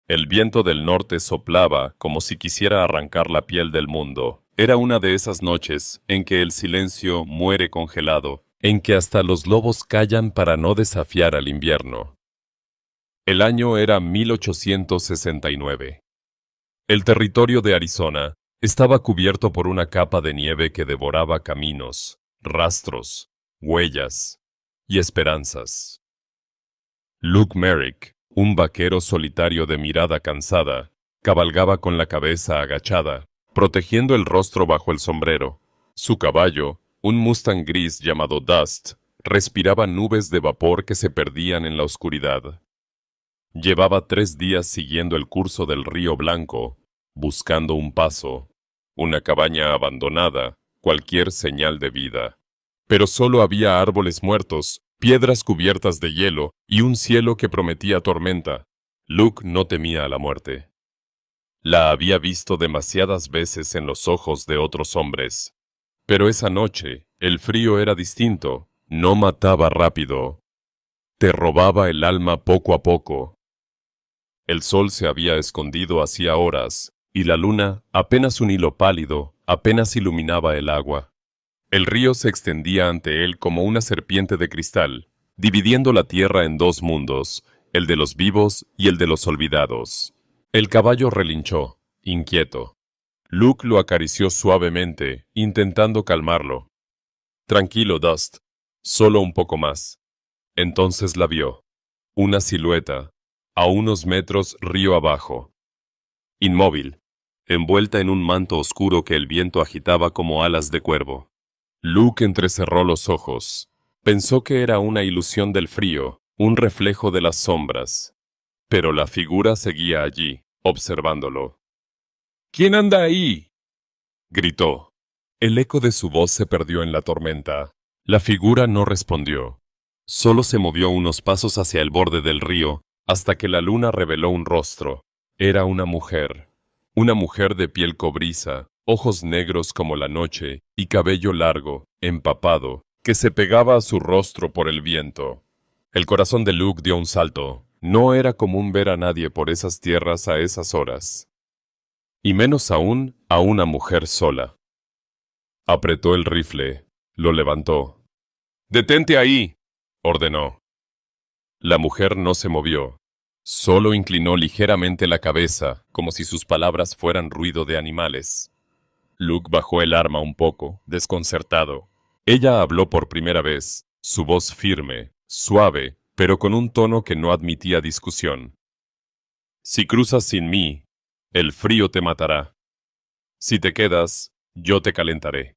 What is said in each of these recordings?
El viento del norte soplaba como si quisiera arrancar la piel del mundo. Era una de esas noches en que el silencio muere congelado, en que hasta los lobos callan para no desafiar al invierno. El año era 1869. El territorio de Arizona estaba cubierto por una capa de nieve que devoraba caminos, rastros, huellas y esperanzas. Luke Merrick, un vaquero solitario de mirada cansada, cabalgaba con la cabeza agachada, protegiendo el rostro bajo el sombrero. Su caballo, un Mustang gris llamado Dust, respiraba nubes de vapor que se perdían en la oscuridad. Llevaba 3 días siguiendo el curso del río Blanco, buscando un paso, una cabaña abandonada, cualquier señal de vida. Pero solo había árboles muertos, piedras cubiertas de hielo y un cielo que prometía tormenta. Luke no temía a la muerte. La había visto demasiadas veces en los ojos de otros hombres. Pero esa noche, el frío era distinto. No mataba rápido. Te robaba el alma poco a poco. El sol se había escondido hacía horas, y la luna, apenas un hilo pálido, apenas iluminaba el agua. El río se extendía ante él como una serpiente de cristal, dividiendo la tierra en 2 mundos, el de los vivos y el de los olvidados. El caballo relinchó, inquieto. Luke lo acarició suavemente, intentando calmarlo. Tranquilo, Dust. Solo un poco más. Entonces la vio. Una silueta, a unos metros río abajo. Inmóvil, envuelta en un manto oscuro que el viento agitaba como alas de cuervo. Luke entrecerró los ojos. Pensó que era una ilusión del frío, un reflejo de las sombras. Pero la figura seguía allí, observándolo. «¿Quién anda ahí?», gritó. El eco de su voz se perdió en la tormenta. La figura no respondió. Solo se movió unos pasos hacia el borde del río, hasta que la luna reveló un rostro. Era una mujer de piel cobriza, ojos negros como la noche y cabello largo, empapado, que se pegaba a su rostro por el viento. El corazón de Luke dio un salto. No era común ver a nadie por esas tierras a esas horas. Y menos aún a una mujer sola. Apretó el rifle, lo levantó. «¡Detente ahí!», ordenó. La mujer no se movió. Solo inclinó ligeramente la cabeza, como si sus palabras fueran ruido de animales. Luke bajó el arma un poco, desconcertado. Ella habló por primera vez, su voz firme, suave, pero con un tono que no admitía discusión. «Si cruzas sin mí, el frío te matará. Si te quedas, yo te calentaré».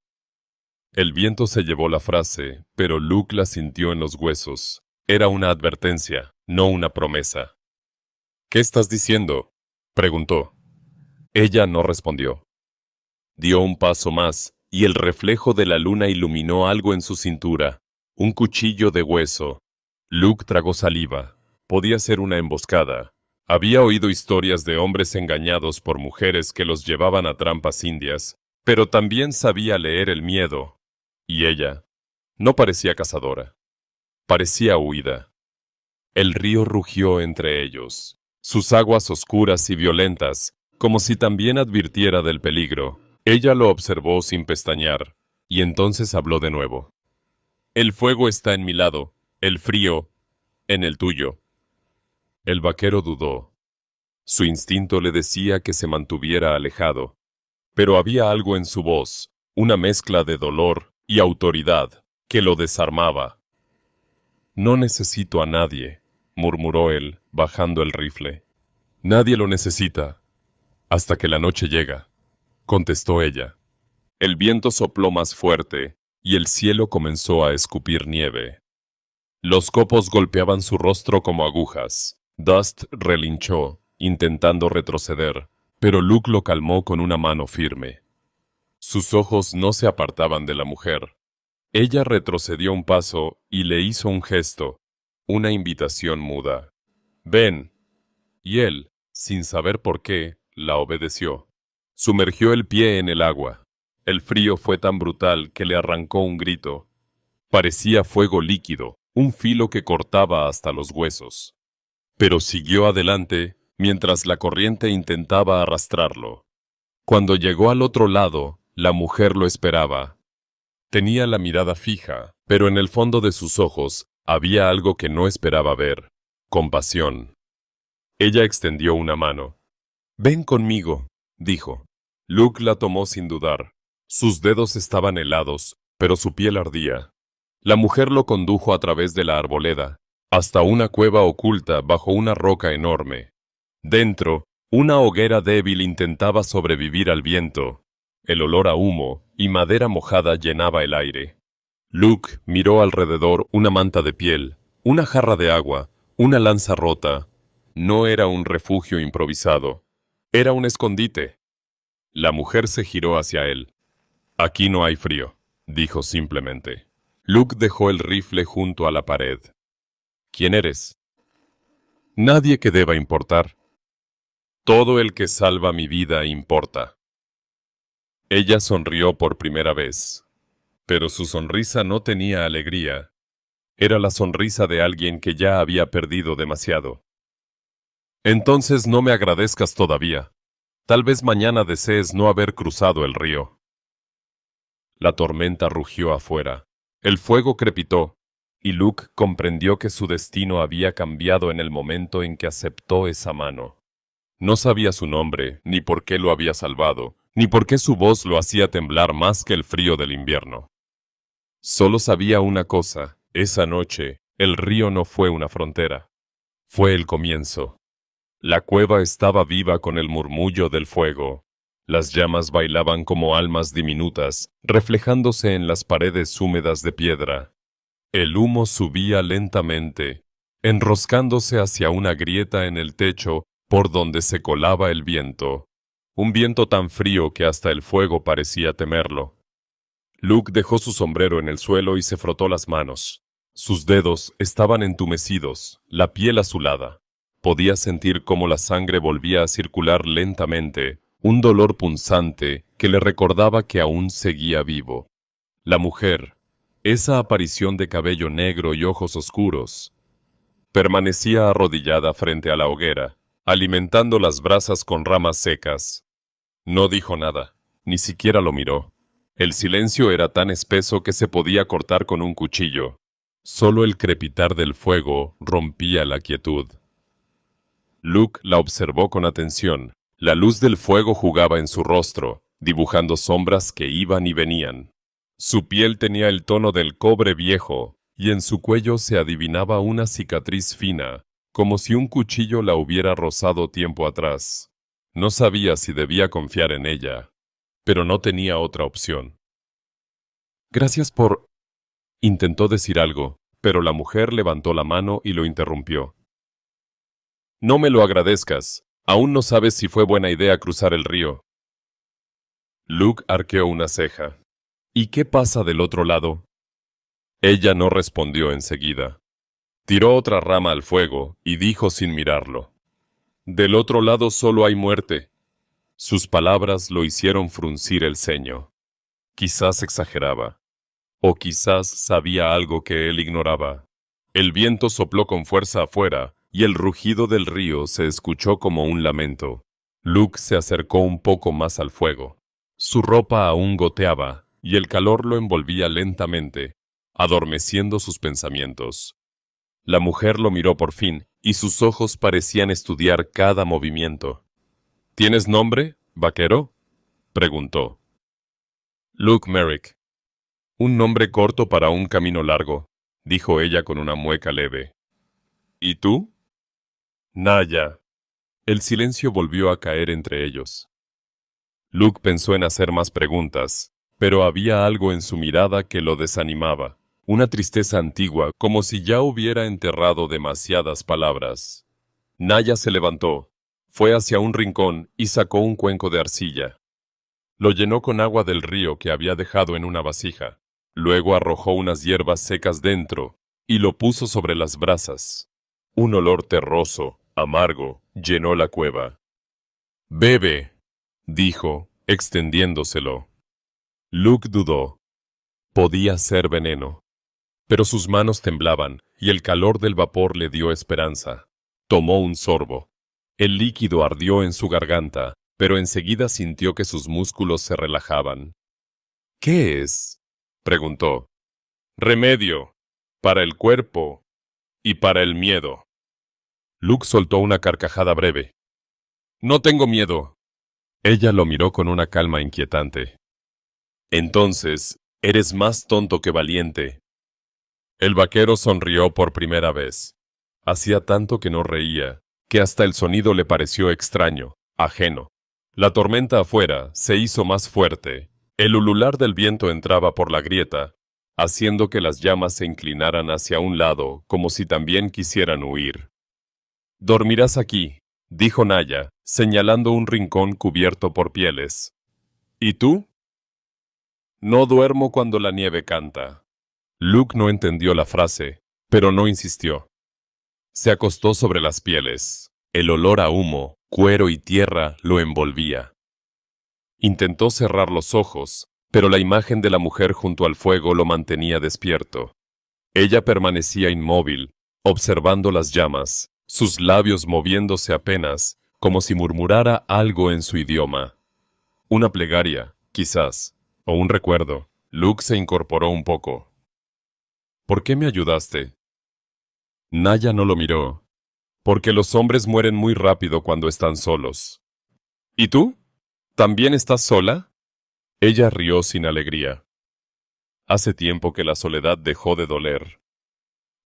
El viento se llevó la frase, pero Luke la sintió en los huesos. Era una advertencia, no una promesa. «¿Qué estás diciendo?», preguntó. Ella no respondió. Dio un paso más, y el reflejo de la luna iluminó algo en su cintura, un cuchillo de hueso. Luke tragó saliva. Podía ser una emboscada. Había oído historias de hombres engañados por mujeres que los llevaban a trampas indias, pero también sabía leer el miedo. Y ella no parecía cazadora. Parecía huida. El río rugió entre ellos, sus aguas oscuras y violentas, como si también advirtiera del peligro. Ella lo observó sin pestañear, y entonces habló de nuevo. «El fuego está en mi lado, el frío en el tuyo». El vaquero dudó. Su instinto le decía que se mantuviera alejado, pero había algo en su voz, una mezcla de dolor y autoridad, que lo desarmaba. «No necesito a nadie», murmuró él, bajando el rifle. «Nadie lo necesita, hasta que la noche llega», contestó ella. El viento sopló más fuerte, y el cielo comenzó a escupir nieve. Los copos golpeaban su rostro como agujas. Dust relinchó, intentando retroceder, pero Luke lo calmó con una mano firme. Sus ojos no se apartaban de la mujer. Ella retrocedió un paso y le hizo un gesto, una invitación muda. «Ven». Y él, sin saber por qué, la obedeció. Sumergió el pie en el agua. El frío fue tan brutal que le arrancó un grito. Parecía fuego líquido, un filo que cortaba hasta los huesos. Pero siguió adelante, mientras la corriente intentaba arrastrarlo. Cuando llegó al otro lado, la mujer lo esperaba. Tenía la mirada fija, pero en el fondo de sus ojos había algo que no esperaba ver: compasión. Ella extendió una mano. «Ven conmigo», dijo. Luke la tomó sin dudar. Sus dedos estaban helados, pero su piel ardía. La mujer lo condujo a través de la arboleda, hasta una cueva oculta bajo una roca enorme. Dentro, una hoguera débil intentaba sobrevivir al viento. El olor a humo y madera mojada llenaba el aire. Luke miró alrededor una manta de piel, una jarra de agua, una lanza rota. No era un refugio improvisado. Era un escondite. La mujer se giró hacia él. «Aquí no hay frío», dijo simplemente. Luke dejó el rifle junto a la pared. «¿Quién eres?» «Nadie que deba importar. Todo el que salva mi vida importa». Ella sonrió por primera vez, pero su sonrisa no tenía alegría. Era la sonrisa de alguien que ya había perdido demasiado. «Entonces no me agradezcas todavía. Tal vez mañana desees no haber cruzado el río». La tormenta rugió afuera. El fuego crepitó, y Luke comprendió que su destino había cambiado en el momento en que aceptó esa mano. No sabía su nombre, ni por qué lo había salvado, ni por qué su voz lo hacía temblar más que el frío del invierno. Solo sabía una cosa: esa noche, el río no fue una frontera. Fue el comienzo. La cueva estaba viva con el murmullo del fuego. Las llamas bailaban como almas diminutas, reflejándose en las paredes húmedas de piedra. El humo subía lentamente, enroscándose hacia una grieta en el techo por donde se colaba el viento. Un viento tan frío que hasta el fuego parecía temerlo. Luke dejó su sombrero en el suelo y se frotó las manos. Sus dedos estaban entumecidos, la piel azulada. Podía sentir cómo la sangre volvía a circular lentamente, un dolor punzante que le recordaba que aún seguía vivo. La mujer, esa aparición de cabello negro y ojos oscuros, permanecía arrodillada frente a la hoguera, alimentando las brasas con ramas secas. No dijo nada, ni siquiera lo miró. El silencio era tan espeso que se podía cortar con un cuchillo. Solo el crepitar del fuego rompía la quietud. Luke la observó con atención. La luz del fuego jugaba en su rostro, dibujando sombras que iban y venían. Su piel tenía el tono del cobre viejo, y en su cuello se adivinaba una cicatriz fina, como si un cuchillo la hubiera rozado tiempo atrás. No sabía si debía confiar en ella, pero no tenía otra opción. «Gracias por...» intentó decir algo, pero la mujer levantó la mano y lo interrumpió. «No me lo agradezcas. Aún no sabes si fue buena idea cruzar el río». Luke arqueó una ceja. «¿Y qué pasa del otro lado?» Ella no respondió enseguida. Tiró otra rama al fuego y dijo sin mirarlo: «Del otro lado solo hay muerte». Sus palabras lo hicieron fruncir el ceño. Quizás exageraba, o quizás sabía algo que él ignoraba. El viento sopló con fuerza afuera, y el rugido del río se escuchó como un lamento. Luke se acercó un poco más al fuego. Su ropa aún goteaba, y el calor lo envolvía lentamente, adormeciendo sus pensamientos. La mujer lo miró por fin, y sus ojos parecían estudiar cada movimiento. «¿Tienes nombre, vaquero?», preguntó. «Luke Merrick». «Un nombre corto para un camino largo», dijo ella con una mueca leve. «¿Y tú?» «Naya». El silencio volvió a caer entre ellos. Luke pensó en hacer más preguntas, pero había algo en su mirada que lo desanimaba, una tristeza antigua, como si ya hubiera enterrado demasiadas palabras. Naya se levantó, fue hacia un rincón y sacó un cuenco de arcilla. Lo llenó con agua del río que había dejado en una vasija. Luego arrojó unas hierbas secas dentro y lo puso sobre las brasas. Un olor terroso, amargo, llenó la cueva. «Bebe», dijo, extendiéndoselo. Luke dudó. Podía ser veneno. Pero sus manos temblaban y el calor del vapor le dio esperanza. Tomó un sorbo. El líquido ardió en su garganta, pero enseguida sintió que sus músculos se relajaban. ¿Qué es?, preguntó. Remedio, para el cuerpo y para el miedo. Luke soltó una carcajada breve. No tengo miedo. Ella lo miró con una calma inquietante. Entonces, eres más tonto que valiente. El vaquero sonrió por primera vez. Hacía tanto que no reía, que hasta el sonido le pareció extraño, ajeno. La tormenta afuera se hizo más fuerte. El ulular del viento entraba por la grieta, haciendo que las llamas se inclinaran hacia un lado como si también quisieran huir. Dormirás aquí, dijo Naya, señalando un rincón cubierto por pieles. ¿Y tú? No duermo cuando la nieve canta. Luke no entendió la frase, pero no insistió. Se acostó sobre las pieles. El olor a humo, cuero y tierra lo envolvía. Intentó cerrar los ojos, pero la imagen de la mujer junto al fuego lo mantenía despierto. Ella permanecía inmóvil, observando las llamas, sus labios moviéndose apenas, como si murmurara algo en su idioma. Una plegaria, quizás, o un recuerdo. Luke se incorporó un poco. ¿Por qué me ayudaste? Naya no lo miró. Porque los hombres mueren muy rápido cuando están solos. ¿Y tú? ¿También estás sola? Ella rió sin alegría. Hace tiempo que la soledad dejó de doler.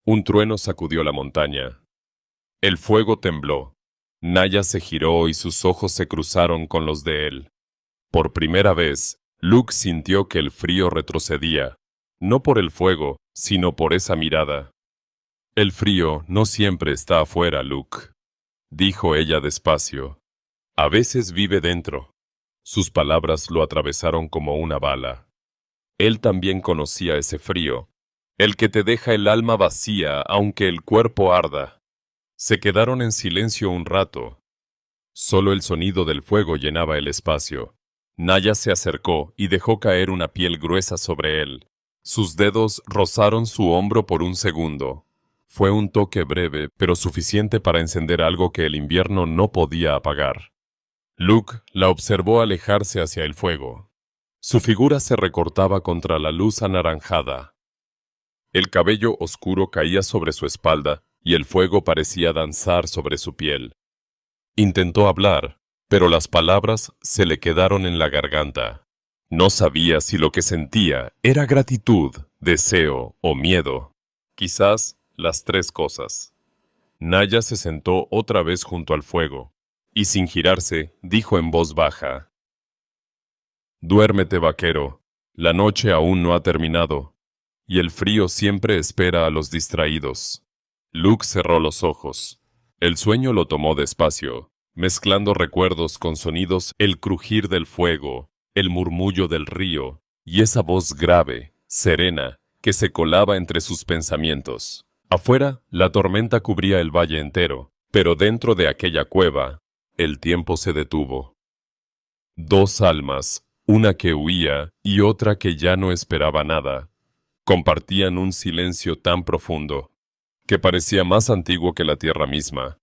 Un trueno sacudió la montaña. El fuego tembló. Naya se giró y sus ojos se cruzaron con los de él. Por primera vez, Luke sintió que el frío retrocedía, no por el fuego, sino por esa mirada. El frío no siempre está afuera, Luke, dijo ella despacio. A veces vive dentro. Sus palabras lo atravesaron como una bala. Él también conocía ese frío, el que te deja el alma vacía aunque el cuerpo arda. Se quedaron en silencio un rato. Solo el sonido del fuego llenaba el espacio. Naya se acercó y dejó caer una piel gruesa sobre él. Sus dedos rozaron su hombro por un segundo. Fue un toque breve, pero suficiente para encender algo que el invierno no podía apagar. Luke la observó alejarse hacia el fuego. Su figura se recortaba contra la luz anaranjada. El cabello oscuro caía sobre su espalda y el fuego parecía danzar sobre su piel. Intentó hablar, pero las palabras se le quedaron en la garganta. No sabía si lo que sentía era gratitud, deseo o miedo. Quizás las tres cosas. Naya se sentó otra vez junto al fuego, y sin girarse, dijo en voz baja: Duérmete, vaquero. La noche aún no ha terminado, y el frío siempre espera a los distraídos. Luke cerró los ojos. El sueño lo tomó despacio, mezclando recuerdos con sonidos, el crujir del fuego, el murmullo del río, y esa voz grave, serena, que se colaba entre sus pensamientos. Afuera, la tormenta cubría el valle entero, pero dentro de aquella cueva, el tiempo se detuvo. Dos almas, una que huía y otra que ya no esperaba nada, compartían un silencio tan profundo, que parecía más antiguo que la tierra misma.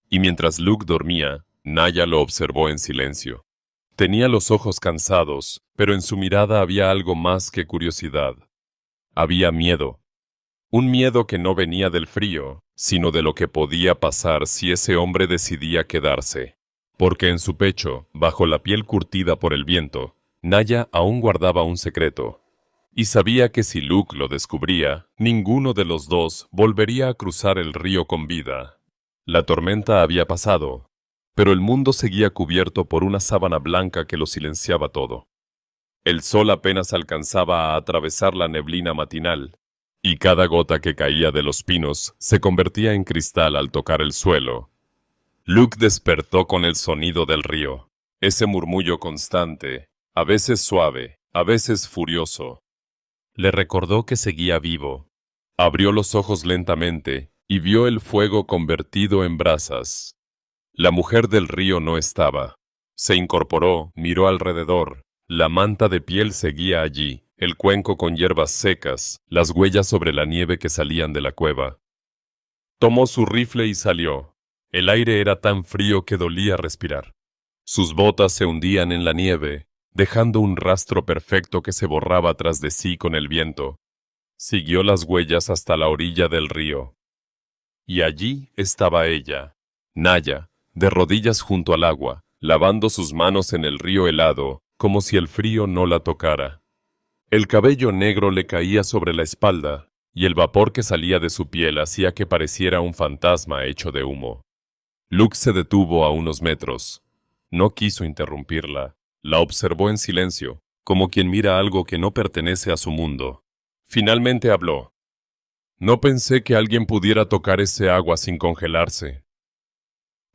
Y mientras Luke dormía, Naya lo observó en silencio. Tenía los ojos cansados, pero en su mirada había algo más que curiosidad. Había miedo. Un miedo que no venía del frío, sino de lo que podía pasar si ese hombre decidía quedarse. Porque en su pecho, bajo la piel curtida por el viento, Naya aún guardaba un secreto. Y sabía que si Luke lo descubría, ninguno de los dos volvería a cruzar el río con vida. La tormenta había pasado, pero el mundo seguía cubierto por una sábana blanca que lo silenciaba todo. El sol apenas alcanzaba a atravesar la neblina matinal, y cada gota que caía de los pinos se convertía en cristal al tocar el suelo. Luke despertó con el sonido del río, ese murmullo constante, a veces suave, a veces furioso. Le recordó que seguía vivo. Abrió los ojos lentamente y vio el fuego convertido en brasas. La mujer del río no estaba. Se incorporó, miró alrededor. La manta de piel seguía allí, el cuenco con hierbas secas, las huellas sobre la nieve que salían de la cueva. Tomó su rifle y salió. El aire era tan frío que dolía respirar. Sus botas se hundían en la nieve, dejando un rastro perfecto que se borraba tras de sí con el viento. Siguió las huellas hasta la orilla del río. Y allí estaba ella, Naya, de rodillas junto al agua, lavando sus manos en el río helado, como si el frío no la tocara. El cabello negro le caía sobre la espalda, y el vapor que salía de su piel hacía que pareciera un fantasma hecho de humo. Luke se detuvo a unos metros. No quiso interrumpirla. La observó en silencio, como quien mira algo que no pertenece a su mundo. Finalmente habló. No pensé que alguien pudiera tocar ese agua sin congelarse.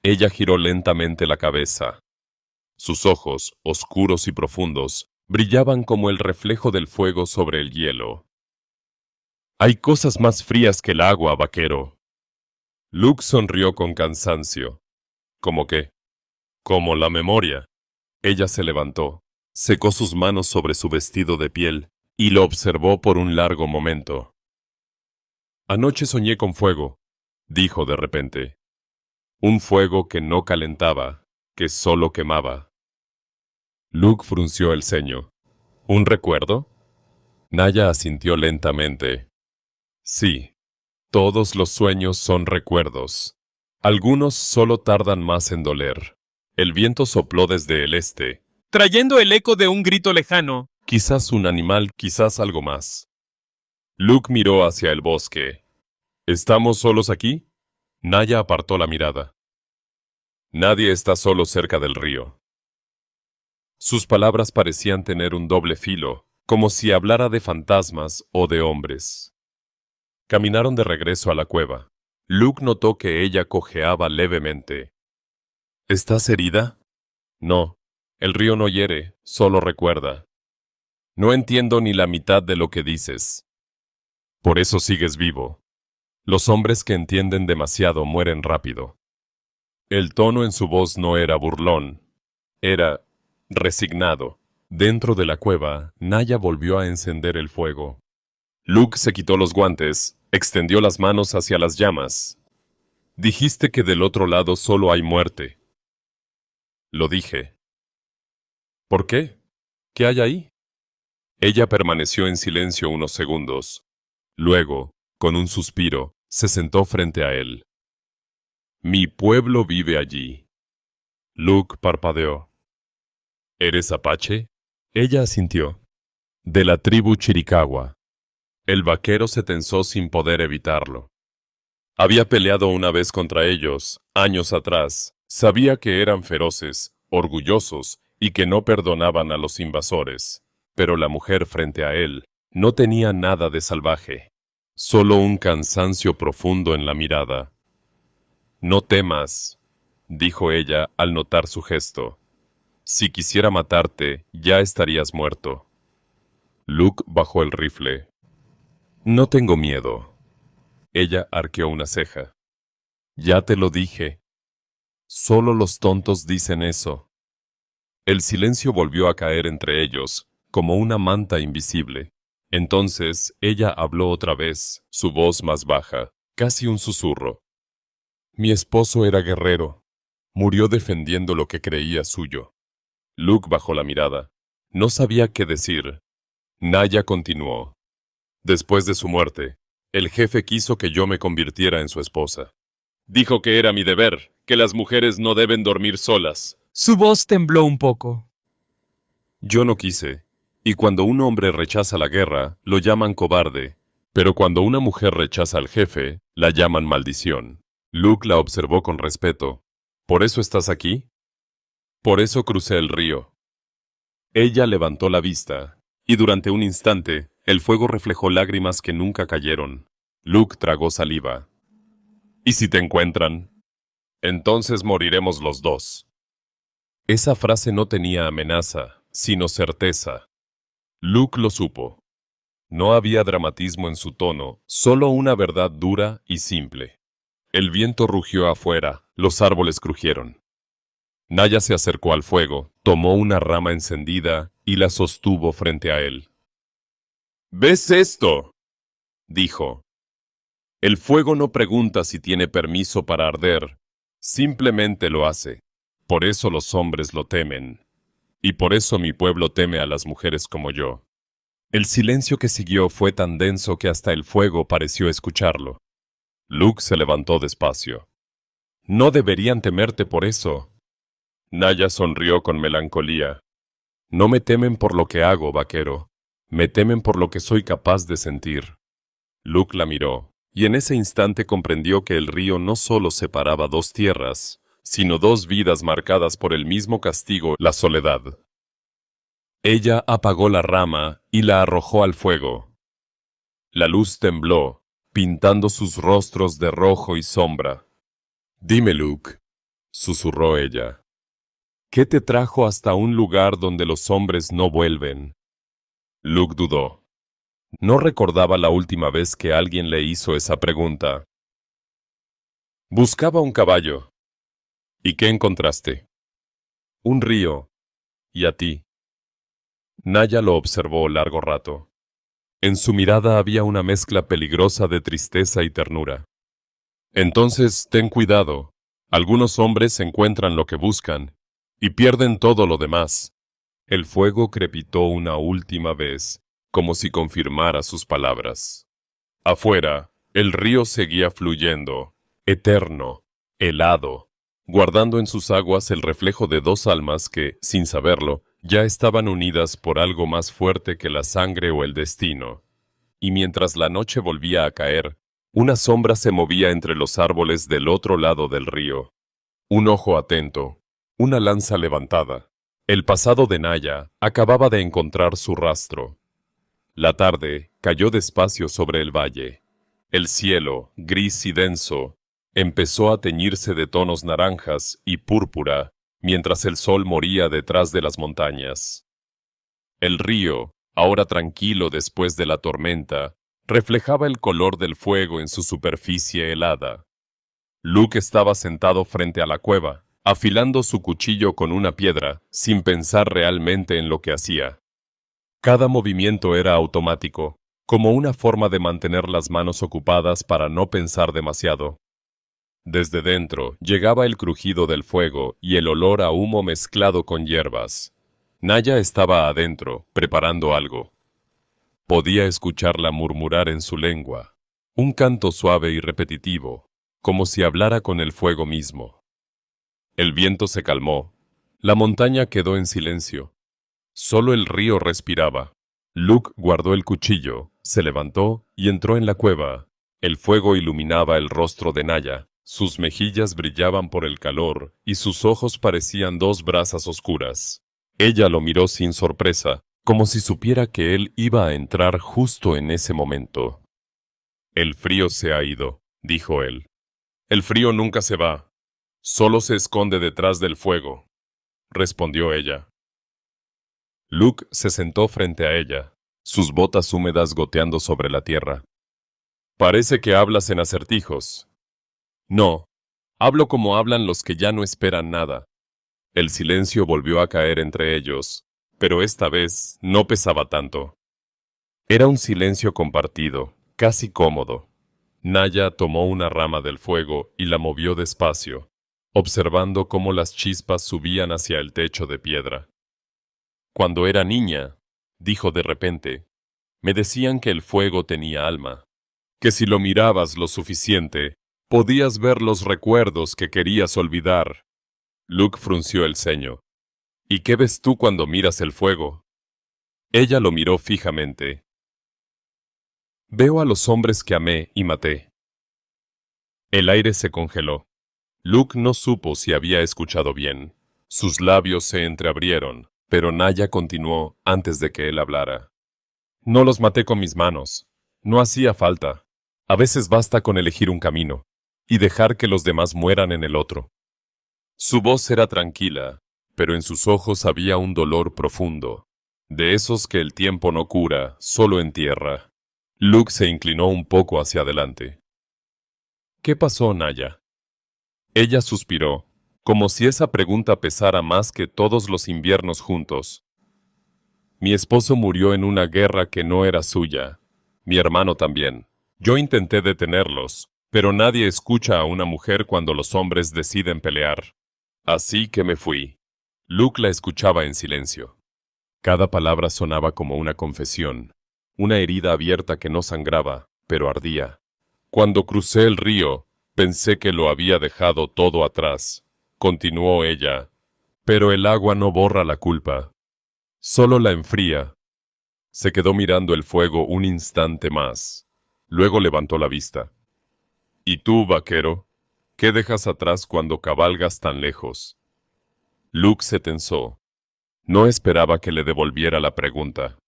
Ella giró lentamente la cabeza. Sus ojos, oscuros y profundos, brillaban como el reflejo del fuego sobre el hielo. Hay cosas más frías que el agua, vaquero. Luke sonrió con cansancio. ¿Cómo qué? Como la memoria. Ella se levantó, secó sus manos sobre su vestido de piel y lo observó por un largo momento. Anoche soñé con fuego, dijo de repente. Un fuego que no calentaba, que solo quemaba. Luke frunció el ceño. ¿Un recuerdo? Naya asintió lentamente. Sí, todos los sueños son recuerdos. Algunos solo tardan más en doler. El viento sopló desde el este, trayendo el eco de un grito lejano. Quizás un animal, quizás algo más. Luke miró hacia el bosque. ¿Estamos solos aquí? Naya apartó la mirada. Nadie está solo cerca del río. Sus palabras parecían tener un doble filo, como si hablara de fantasmas o de hombres. Caminaron de regreso a la cueva. Luke notó que ella cojeaba levemente. ¿Estás herida? No, el río no hiere, solo recuerda. No entiendo ni la mitad de lo que dices. Por eso sigues vivo. Los hombres que entienden demasiado mueren rápido. El tono en su voz no era burlón, era resignado. Dentro de la cueva, Naya volvió a encender el fuego. Luke se quitó los guantes, extendió las manos hacia las llamas. Dijiste que del otro lado solo hay muerte. Lo dije. ¿Por qué? ¿Qué hay ahí? Ella permaneció en silencio unos segundos. Luego, con un suspiro, se sentó frente a él. Mi pueblo vive allí. Luke parpadeó. ¿Eres apache? Ella asintió. De la tribu Chiricahua. El vaquero se tensó sin poder evitarlo. Había peleado una vez contra ellos, años atrás. Sabía que eran feroces, orgullosos y que no perdonaban a los invasores. Pero la mujer frente a él no tenía nada de salvaje, solo un cansancio profundo en la mirada. No temas, dijo ella al notar su gesto. Si quisiera matarte, ya estarías muerto. Luke bajó el rifle. No tengo miedo. Ella arqueó una ceja. Ya te lo dije. Solo los tontos dicen eso. El silencio volvió a caer entre ellos, como una manta invisible. Entonces ella habló otra vez, su voz más baja, casi un susurro. Mi esposo era guerrero. Murió defendiendo lo que creía suyo. Luke bajó la mirada. No sabía qué decir. Naya continuó. Después de su muerte, el jefe quiso que yo me convirtiera en su esposa. Dijo que era mi deber, que las mujeres no deben dormir solas. Su voz tembló un poco. Yo no quise, y cuando un hombre rechaza la guerra, lo llaman cobarde, pero cuando una mujer rechaza al jefe, la llaman maldición. Luke la observó con respeto. ¿Por eso estás aquí? Por eso crucé el río. Ella levantó la vista, y durante un instante, el fuego reflejó lágrimas que nunca cayeron. Luke tragó saliva. ¿Y si te encuentran? Entonces moriremos los dos. Esa frase no tenía amenaza, sino certeza. Luke lo supo. No había dramatismo en su tono, solo una verdad dura y simple. El viento rugió afuera, los árboles crujieron. Naya se acercó al fuego, tomó una rama encendida y la sostuvo frente a él. ¿Ves esto?, dijo. El fuego no pregunta si tiene permiso para arder, Simplemente lo hace. Por eso los hombres lo temen. Y por eso mi pueblo teme a las mujeres como yo. El silencio que siguió fue tan denso que hasta el fuego pareció escucharlo. Luke se levantó despacio. No deberían temerte por eso. Naya sonrió con melancolía. No me temen por lo que hago, vaquero. Me temen por lo que soy capaz de sentir. Luke la miró, y en ese instante comprendió que el río no solo separaba dos tierras, sino dos vidas marcadas por el mismo castigo, la soledad. Ella apagó la rama y la arrojó al fuego. La luz tembló, pintando sus rostros de rojo y sombra. «Dime, Luke», susurró ella, «¿qué te trajo hasta un lugar donde los hombres no vuelven?» Luke dudó. No recordaba la última vez que alguien le hizo esa pregunta. Buscaba un caballo. ¿Y qué encontraste? Un río. ¿Y a ti? Naya lo observó largo rato. En su mirada había una mezcla peligrosa de tristeza y ternura. Entonces, ten cuidado. Algunos hombres encuentran lo que buscan y pierden todo lo demás. El fuego crepitó una última vez, como si confirmara sus palabras. Afuera, el río seguía fluyendo, eterno, helado, guardando en sus aguas el reflejo de dos almas que, sin saberlo, ya estaban unidas por algo más fuerte que la sangre o el destino. Y mientras la noche volvía a caer, una sombra se movía entre los árboles del otro lado del río. Un ojo atento, una lanza levantada. El pasado de Naya acababa de encontrar su rastro. La tarde cayó despacio sobre el valle. El cielo, gris y denso, empezó a teñirse de tonos naranjas y púrpura, mientras el sol moría detrás de las montañas. El río, ahora tranquilo después de la tormenta, reflejaba el color del fuego en su superficie helada. Luke estaba sentado frente a la cueva, afilando su cuchillo con una piedra, sin pensar realmente en lo que hacía. Cada movimiento era automático, como una forma de mantener las manos ocupadas para no pensar demasiado. Desde dentro llegaba el crujido del fuego y el olor a humo mezclado con hierbas. Naya estaba adentro, preparando algo. Podía escucharla murmurar en su lengua, un canto suave y repetitivo, como si hablara con el fuego mismo. El viento se calmó. La montaña quedó en silencio. Solo el río respiraba. Luke guardó el cuchillo, se levantó y entró en la cueva. El fuego iluminaba el rostro de Naya. Sus mejillas brillaban por el calor y sus ojos parecían dos brasas oscuras. Ella lo miró sin sorpresa, como si supiera que él iba a entrar justo en ese momento. «El frío se ha ido», dijo él. «El frío nunca se va. Solo se esconde detrás del fuego», respondió ella. Luke se sentó frente a ella, sus botas húmedas goteando sobre la tierra. «Parece que hablas en acertijos». «No, hablo como hablan los que ya no esperan nada». El silencio volvió a caer entre ellos, pero esta vez no pesaba tanto. Era un silencio compartido, casi cómodo. Naya tomó una rama del fuego y la movió despacio, observando cómo las chispas subían hacia el techo de piedra. «Cuando era niña», dijo de repente, «me decían que el fuego tenía alma, que si lo mirabas lo suficiente, podías ver los recuerdos que querías olvidar». Luke frunció el ceño. «¿Y qué ves tú cuando miras el fuego?» Ella lo miró fijamente. «Veo a los hombres que amé y maté». El aire se congeló. Luke no supo si había escuchado bien. Sus labios se entreabrieron, pero Naya continuó antes de que él hablara. «No los maté con mis manos. No hacía falta. A veces basta con elegir un camino y dejar que los demás mueran en el otro». Su voz era tranquila, pero en sus ojos había un dolor profundo, de esos que el tiempo no cura, solo entierra. Luke se inclinó un poco hacia adelante. «¿Qué pasó, Naya?» Ella suspiró, como si esa pregunta pesara más que todos los inviernos juntos. «Mi esposo murió en una guerra que no era suya. Mi hermano también. Yo intenté detenerlos, Pero nadie escucha a una mujer cuando los hombres deciden pelear. Así que me fui. Luke la escuchaba en silencio. Cada palabra sonaba como una confesión, una herida abierta que no sangraba, pero ardía. Cuando crucé el río, pensé que lo había dejado todo atrás, continuó ella. Pero el agua no borra la culpa, solo la enfría. Se quedó mirando el fuego un instante más. Luego levantó la vista. ¿Y tú, vaquero? ¿Qué dejas atrás cuando cabalgas tan lejos? Luke se tensó. No esperaba que le devolviera la pregunta.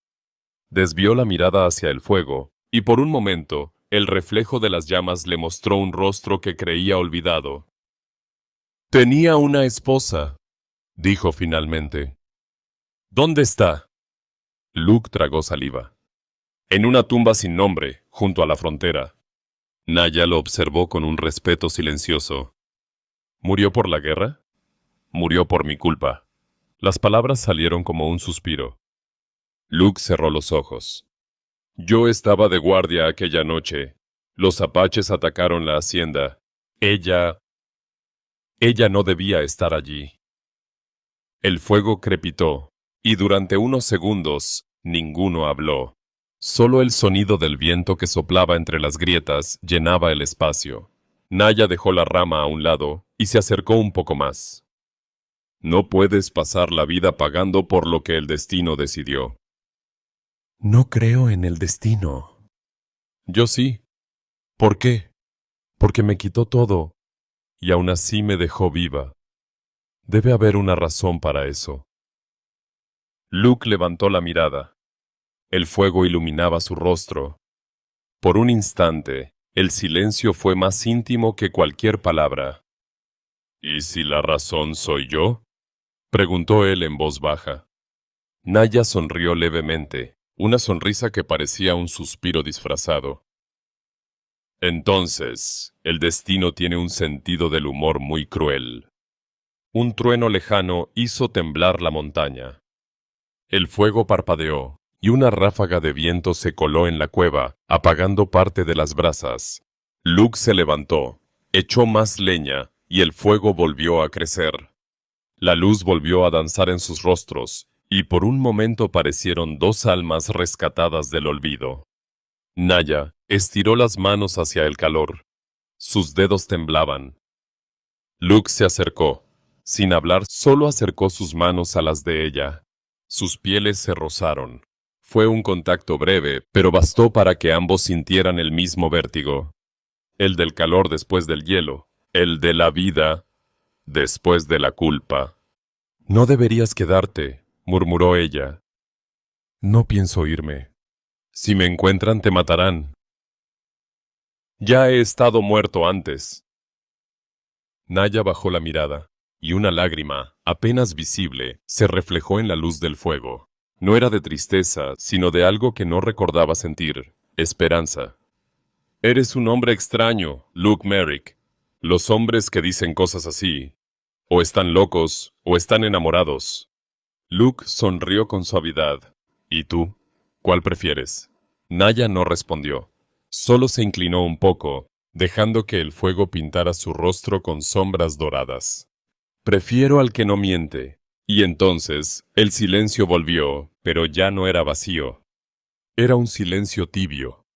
Desvió la mirada hacia el fuego, y por un momento, el reflejo de las llamas le mostró un rostro que creía olvidado. Tenía una esposa, dijo finalmente. ¿Dónde está? Luke tragó saliva. En una tumba sin nombre, junto a la frontera. Naya lo observó con un respeto silencioso. ¿Murió por la guerra? Murió por mi culpa. Las palabras salieron como un suspiro. Luke cerró los ojos. Yo estaba de guardia aquella noche. Los apaches atacaron la hacienda. Ella no debía estar allí. El fuego crepitó, y durante unos segundos, ninguno habló. Solo el sonido del viento que soplaba entre las grietas llenaba el espacio. Naya dejó la rama a un lado y se acercó un poco más. No puedes pasar la vida pagando por lo que el destino decidió. No creo en el destino. Yo sí. ¿Por qué? Porque me quitó todo, y aún así me dejó viva. Debe haber una razón para eso. Luke levantó la mirada. El fuego iluminaba su rostro. Por un instante, el silencio fue más íntimo que cualquier palabra. ¿Y si la razón soy yo? Preguntó él en voz baja. Naya sonrió levemente, una sonrisa que parecía un suspiro disfrazado. Entonces, el destino tiene un sentido del humor muy cruel. Un trueno lejano hizo temblar la montaña. El fuego parpadeó, y una ráfaga de viento se coló en la cueva, apagando parte de las brasas. Luke se levantó, echó más leña, y el fuego volvió a crecer. La luz volvió a danzar en sus rostros, y por un momento parecieron dos almas rescatadas del olvido. Naya estiró las manos hacia el calor. Sus dedos temblaban. Luke se acercó. Sin hablar, solo acercó sus manos a las de ella. Sus pieles se rozaron. Fue un contacto breve, pero bastó para que ambos sintieran el mismo vértigo. El del calor después del hielo, el de la vida después de la culpa. No deberías quedarte, murmuró ella. No pienso irme. Si me encuentran, te matarán. Ya he estado muerto antes. Naya bajó la mirada, y una lágrima, apenas visible, se reflejó en la luz del fuego. No era de tristeza, sino de algo que no recordaba sentir, esperanza. Eres un hombre extraño, Luke Merrick. Los hombres que dicen cosas así, o están locos, o están enamorados. Luke sonrió con suavidad. ¿Y tú? ¿Cuál prefieres? Naya no respondió. Solo se inclinó un poco, dejando que el fuego pintara su rostro con sombras doradas. Prefiero al que no miente. Y entonces, el silencio volvió, pero ya no era vacío. Era un silencio tibio,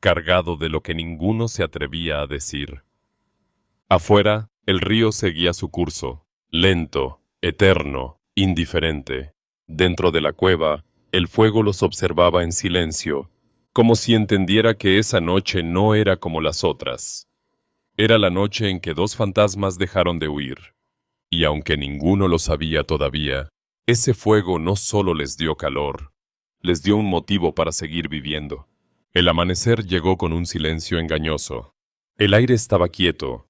cargado de lo que ninguno se atrevía a decir. Afuera, el río seguía su curso, lento, eterno, indiferente. Dentro de la cueva, el fuego los observaba en silencio, como si entendiera que esa noche no era como las otras. Era la noche en que dos fantasmas dejaron de huir. Y aunque ninguno lo sabía todavía, ese fuego no solo les dio calor, les dio un motivo para seguir viviendo. El amanecer llegó con un silencio engañoso. El aire estaba quieto,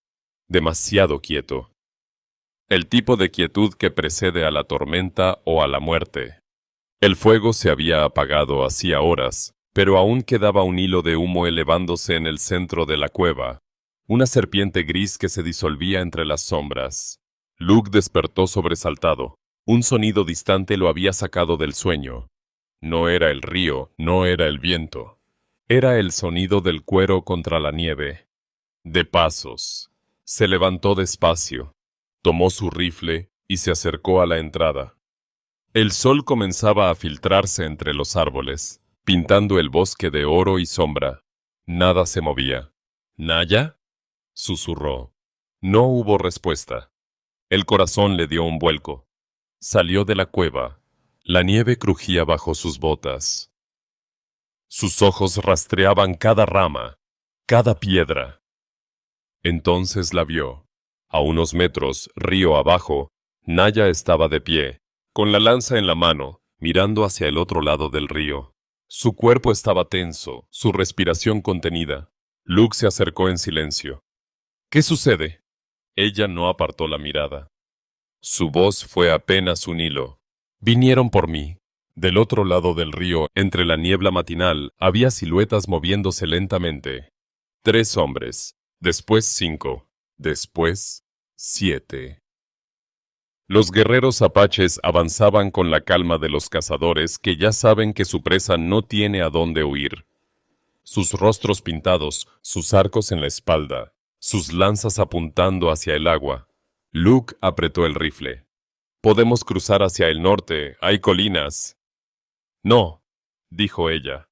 demasiado quieto. El tipo de quietud que precede a la tormenta o a la muerte. El fuego se había apagado hacía horas, pero aún quedaba un hilo de humo elevándose en el centro de la cueva, una serpiente gris que se disolvía entre las sombras. Luke despertó sobresaltado. Un sonido distante lo había sacado del sueño. No era el río, no era el viento. Era el sonido del cuero contra la nieve. de pasos. Se levantó despacio, tomó su rifle y se acercó a la entrada. El sol comenzaba a filtrarse entre los árboles, pintando el bosque de oro y sombra. Nada se movía. ¿Naya?, susurró. No hubo respuesta. El corazón le dio un vuelco. Salió de la cueva. La nieve crujía bajo sus botas. Sus ojos rastreaban cada rama, cada piedra. Entonces la vio. A unos metros, río abajo, Naya estaba de pie, con la lanza en la mano, mirando hacia el otro lado del río. Su cuerpo estaba tenso, su respiración contenida. Luke se acercó en silencio. ¿Qué sucede? Ella no apartó la mirada. Su voz fue apenas un hilo. Vinieron por mí. Del otro lado del río, entre la niebla matinal, había siluetas moviéndose lentamente. 3 hombres, después 5, después 7. Los guerreros apaches avanzaban con la calma de los cazadores que ya saben que su presa no tiene a dónde huir. Sus rostros pintados, sus arcos en la espalda, sus lanzas apuntando hacia el agua. Luke apretó el rifle. «Podemos cruzar hacia el norte, hay colinas». «No», dijo ella.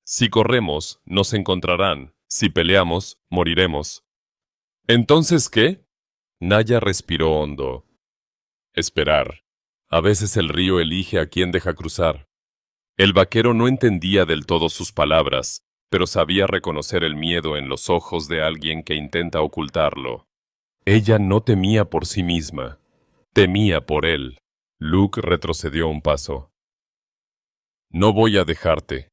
«Si corremos, nos encontrarán. Si peleamos, moriremos». «¿Entonces qué?» Naya respiró hondo. Esperar. A veces el río elige a quién deja cruzar. El vaquero no entendía del todo sus palabras, pero sabía reconocer el miedo en los ojos de alguien que intenta ocultarlo. Ella no temía por sí misma, temía por él. Luke retrocedió un paso. «No voy a dejarte.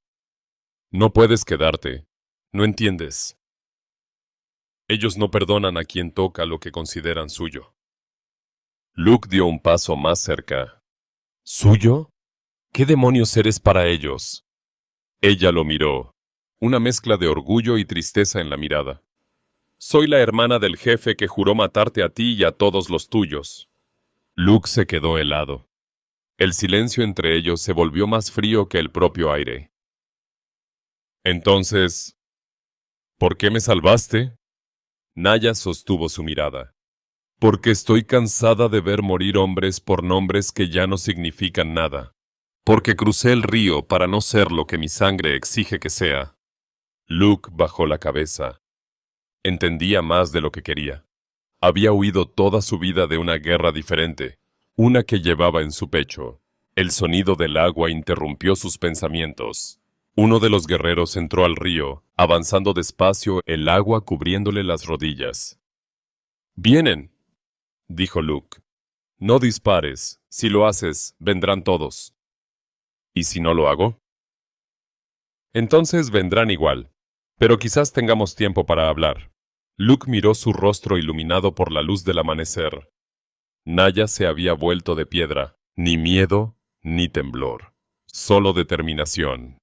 No puedes quedarte. No entiendes. Ellos no perdonan a quien toca lo que consideran suyo». Luke dio un paso más cerca. ¿Suyo? ¿Qué demonios eres para ellos? Ella lo miró, una mezcla de orgullo y tristeza en la mirada. Soy la hermana del jefe que juró matarte a ti y a todos los tuyos. Luke se quedó helado. El silencio entre ellos se volvió más frío que el propio aire. Entonces, ¿por qué me salvaste? Naya sostuvo su mirada. Porque estoy cansada de ver morir hombres por nombres que ya no significan nada. Porque crucé el río para no ser lo que mi sangre exige que sea. Luke bajó la cabeza. Entendía más de lo que quería. Había huido toda su vida de una guerra diferente, una que llevaba en su pecho. El sonido del agua interrumpió sus pensamientos. Uno de los guerreros entró al río, avanzando despacio, el agua cubriéndole las rodillas. «Vienen», dijo Luke. «No dispares. Si lo haces, vendrán todos». «¿Y si no lo hago?» «Entonces vendrán igual. Pero quizás tengamos tiempo para hablar». Luke miró su rostro iluminado por la luz del amanecer. Naya se había vuelto de piedra. Ni miedo, ni temblor. Solo determinación.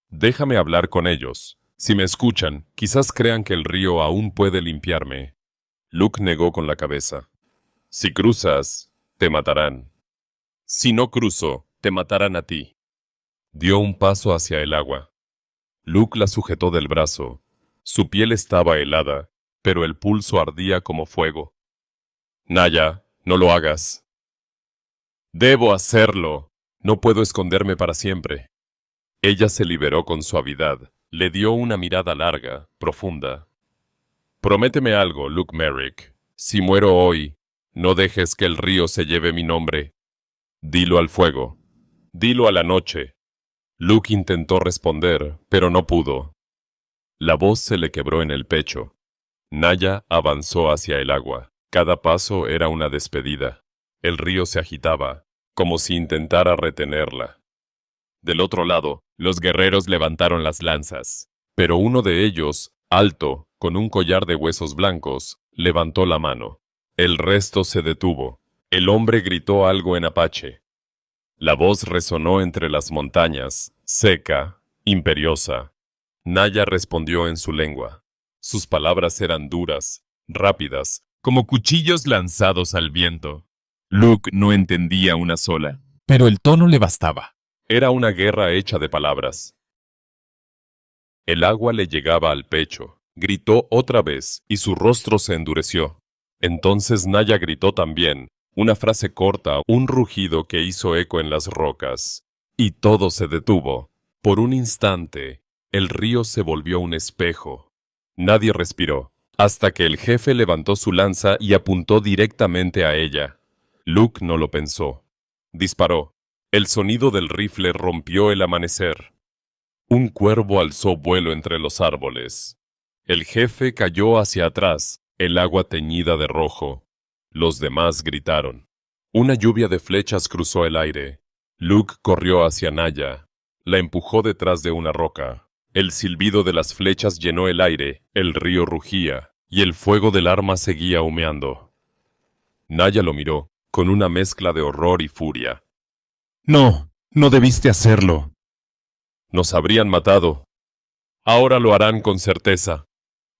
«Déjame hablar con ellos. Si me escuchan, quizás crean que el río aún puede limpiarme». Luke negó con la cabeza. «Si cruzas, te matarán. Si no cruzo, te matarán a ti». Dio un paso hacia el agua. Luke la sujetó del brazo. Su piel estaba helada, pero el pulso ardía como fuego. «Naya, no lo hagas». «Debo hacerlo. No puedo esconderme para siempre». Ella se liberó con suavidad. Le dio una mirada larga, profunda. «Prométeme algo, Luke Merrick. Si muero hoy, no dejes que el río se lleve mi nombre. Dilo al fuego. Dilo a la noche». Luke intentó responder, pero no pudo. La voz se le quebró en el pecho. Naya avanzó hacia el agua. Cada paso era una despedida. El río se agitaba, como si intentara retenerla. Del otro lado, los guerreros levantaron las lanzas, pero uno de ellos, alto, con un collar de huesos blancos, levantó la mano. El resto se detuvo. El hombre gritó algo en apache. La voz resonó entre las montañas, seca, imperiosa. Naya respondió en su lengua. Sus palabras eran duras, rápidas, como cuchillos lanzados al viento. Luke no entendía una sola, pero el tono le bastaba. Era una guerra hecha de palabras. El agua le llegaba al pecho. Gritó otra vez, y su rostro se endureció. Entonces Naya gritó también, una frase corta, un rugido que hizo eco en las rocas. Y todo se detuvo. Por un instante, el río se volvió un espejo. Nadie respiró, hasta que el jefe levantó su lanza y apuntó directamente a ella. Luke no lo pensó. Disparó. El sonido del rifle rompió el amanecer. Un cuervo alzó vuelo entre los árboles. El jefe cayó hacia atrás, el agua teñida de rojo. Los demás gritaron. Una lluvia de flechas cruzó el aire. Luke corrió hacia Naya. La empujó detrás de una roca. El silbido de las flechas llenó el aire, el río rugía, y el fuego del arma seguía humeando. Naya lo miró, con una mezcla de horror y furia. No, no debiste hacerlo. Nos habrían matado. Ahora lo harán con certeza.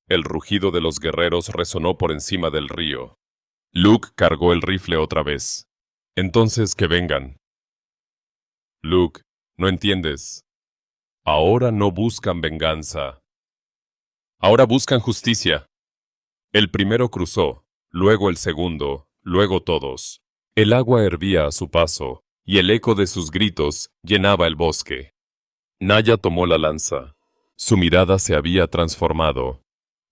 El rugido de los guerreros resonó por encima del río. Luke cargó el rifle otra vez. Entonces que vengan. Luke, no entiendes. Ahora no buscan venganza. Ahora buscan justicia. El primero cruzó, luego el segundo, luego todos. El agua hervía a su paso, y el eco de sus gritos llenaba el bosque. Naya tomó la lanza. Su mirada se había transformado.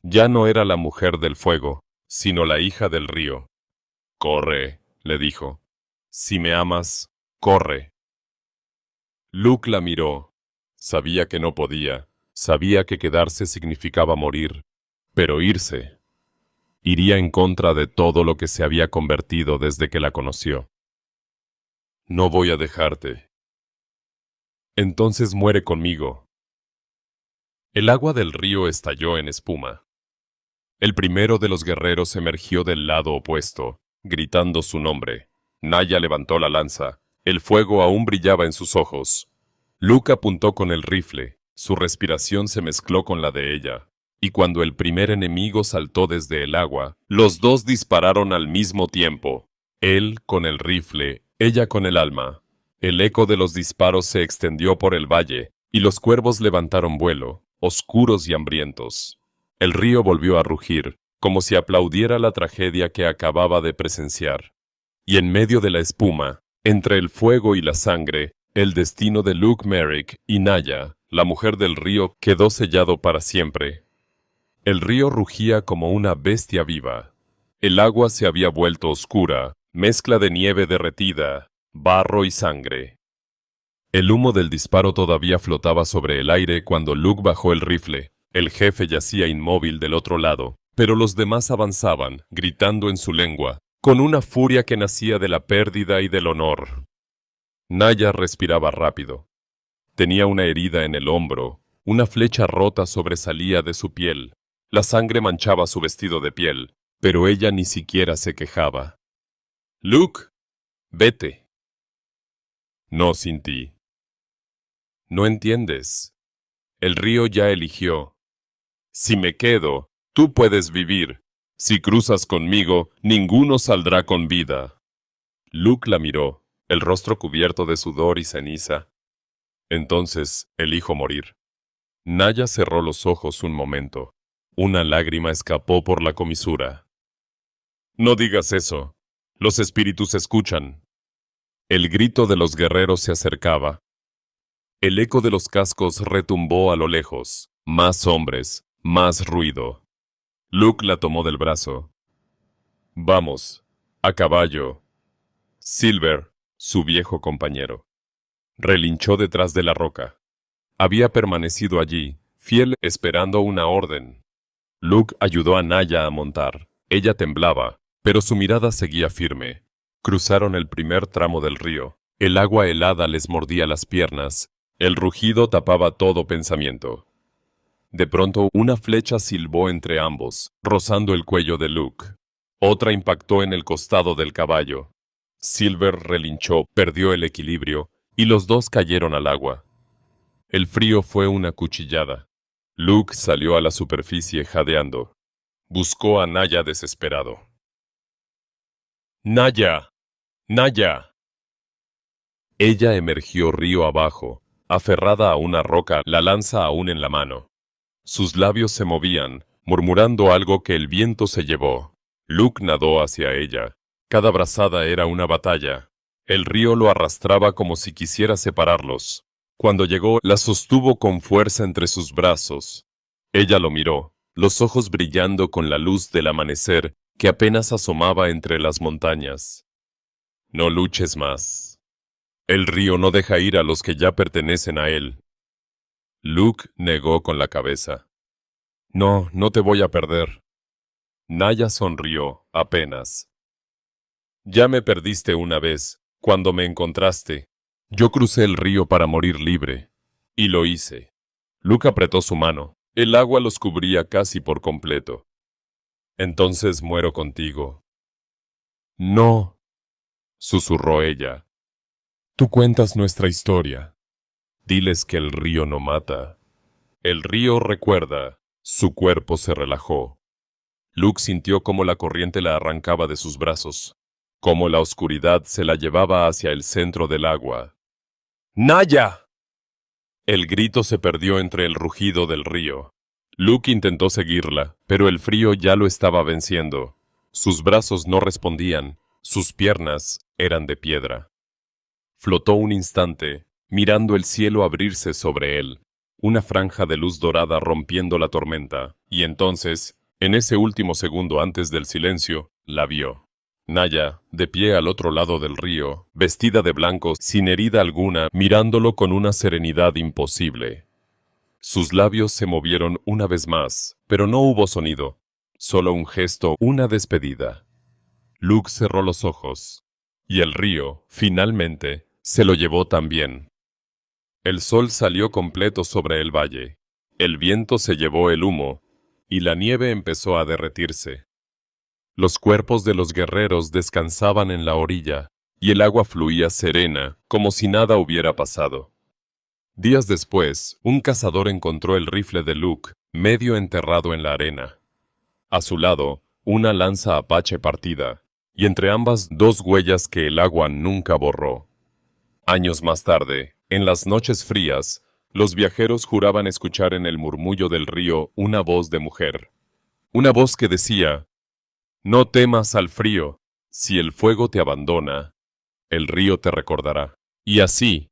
Ya no era la mujer del fuego, sino la hija del río. «Corre», le dijo. «Si me amas, corre». Luke la miró. Sabía que no podía. Sabía que quedarse significaba morir. Pero irse iría en contra de todo lo que se había convertido desde que la conoció. «No voy a dejarte». «Entonces muere conmigo». El agua del río estalló en espuma. El primero de los guerreros emergió del lado opuesto, gritando su nombre. Naya levantó la lanza. El fuego aún brillaba en sus ojos. Luke apuntó con el rifle. Su respiración se mezcló con la de ella. Y cuando el primer enemigo saltó desde el agua, los dos dispararon al mismo tiempo. Él con el rifle, ella con el alma. El eco de los disparos se extendió por el valle, y los cuervos levantaron vuelo, oscuros y hambrientos. El río volvió a rugir, como si aplaudiera la tragedia que acababa de presenciar. Y en medio de la espuma, entre el fuego y la sangre, el destino de Luke Merrick y Naya, la mujer del río, quedó sellado para siempre. El río rugía como una bestia viva. El agua se había vuelto oscura, mezcla de nieve derretida, barro y sangre. El humo del disparo todavía flotaba sobre el aire cuando Luke bajó el rifle. El jefe yacía inmóvil del otro lado, pero los demás avanzaban, gritando en su lengua, con una furia que nacía de la pérdida y del honor. Naya respiraba rápido. Tenía una herida en el hombro, una flecha rota sobresalía de su piel. La sangre manchaba su vestido de piel, pero ella ni siquiera se quejaba. «Luke, vete». «No sin ti». «No entiendes. El río ya eligió. Si me quedo, tú puedes vivir. Si cruzas conmigo, ninguno saldrá con vida». Luke la miró, el rostro cubierto de sudor y ceniza. «Entonces, elijo morir». Naya cerró los ojos un momento. Una lágrima escapó por la comisura. «No digas eso. Los espíritus escuchan». El grito de los guerreros se acercaba. El eco de los cascos retumbó a lo lejos. Más hombres, más ruido. Luke la tomó del brazo. «Vamos, a caballo». Silver, su viejo compañero, relinchó detrás de la roca. Había permanecido allí, fiel, esperando una orden. Luke ayudó a Naya a montar. Ella temblaba, pero su mirada seguía firme. Cruzaron el primer tramo del río. El agua helada les mordía las piernas. El rugido tapaba todo pensamiento. De pronto, una flecha silbó entre ambos, rozando el cuello de Luke. Otra impactó en el costado del caballo. Silver relinchó, perdió el equilibrio, y los dos cayeron al agua. El frío fue una cuchillada. Luke salió a la superficie jadeando. Buscó a Naya desesperado. «Naya, Naya». Ella emergió río abajo, aferrada a una roca, la lanza aún en la mano. Sus labios se movían, murmurando algo que el viento se llevó. Luke nadó hacia ella. Cada brazada era una batalla. El río lo arrastraba como si quisiera separarlos. Cuando llegó, la sostuvo con fuerza entre sus brazos. Ella lo miró, los ojos brillando con la luz del amanecer que apenas asomaba entre las montañas. No luches más. El río no deja ir a los que ya pertenecen a él. Luke negó con la cabeza. No, no te voy a perder. Naya sonrió, apenas. Ya me perdiste una vez, cuando me encontraste. Yo crucé el río para morir libre. Y lo hice. Luke apretó su mano. El agua los cubría casi por completo. Entonces muero contigo. No, susurró ella. Tú cuentas nuestra historia. Diles que el río no mata. El río recuerda. Su cuerpo se relajó. Luke sintió cómo la corriente la arrancaba de sus brazos, cómo la oscuridad se la llevaba hacia el centro del agua. ¡Naya! El grito se perdió entre el rugido del río. Luke intentó seguirla, pero el frío ya lo estaba venciendo. Sus brazos no respondían, sus piernas eran de piedra. Flotó un instante, mirando el cielo abrirse sobre él, una franja de luz dorada rompiendo la tormenta, y entonces, en ese último segundo antes del silencio, la vio. Naya, de pie al otro lado del río, vestida de blanco, sin herida alguna, mirándolo con una serenidad imposible. Sus labios se movieron una vez más, pero no hubo sonido, solo un gesto, una despedida. Luke cerró los ojos, y el río, finalmente, se lo llevó también. El sol salió completo sobre el valle, el viento se llevó el humo, y la nieve empezó a derretirse. Los cuerpos de los guerreros descansaban en la orilla, y el agua fluía serena, como si nada hubiera pasado. Días después, un cazador encontró el rifle de Luke, medio enterrado en la arena. A su lado, una lanza apache partida, y entre ambas dos huellas que el agua nunca borró. Años más tarde, en las noches frías, los viajeros juraban escuchar en el murmullo del río una voz de mujer. Una voz que decía: «No temas al frío, si el fuego te abandona, el río te recordará». Y así,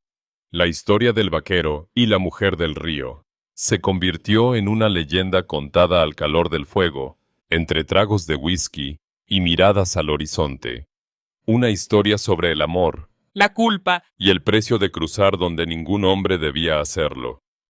la historia del vaquero y la mujer del río se convirtió en una leyenda contada al calor del fuego, entre tragos de whisky y miradas al horizonte. Una historia sobre el amor, La culpa. y el precio de cruzar donde ningún hombre debía hacerlo.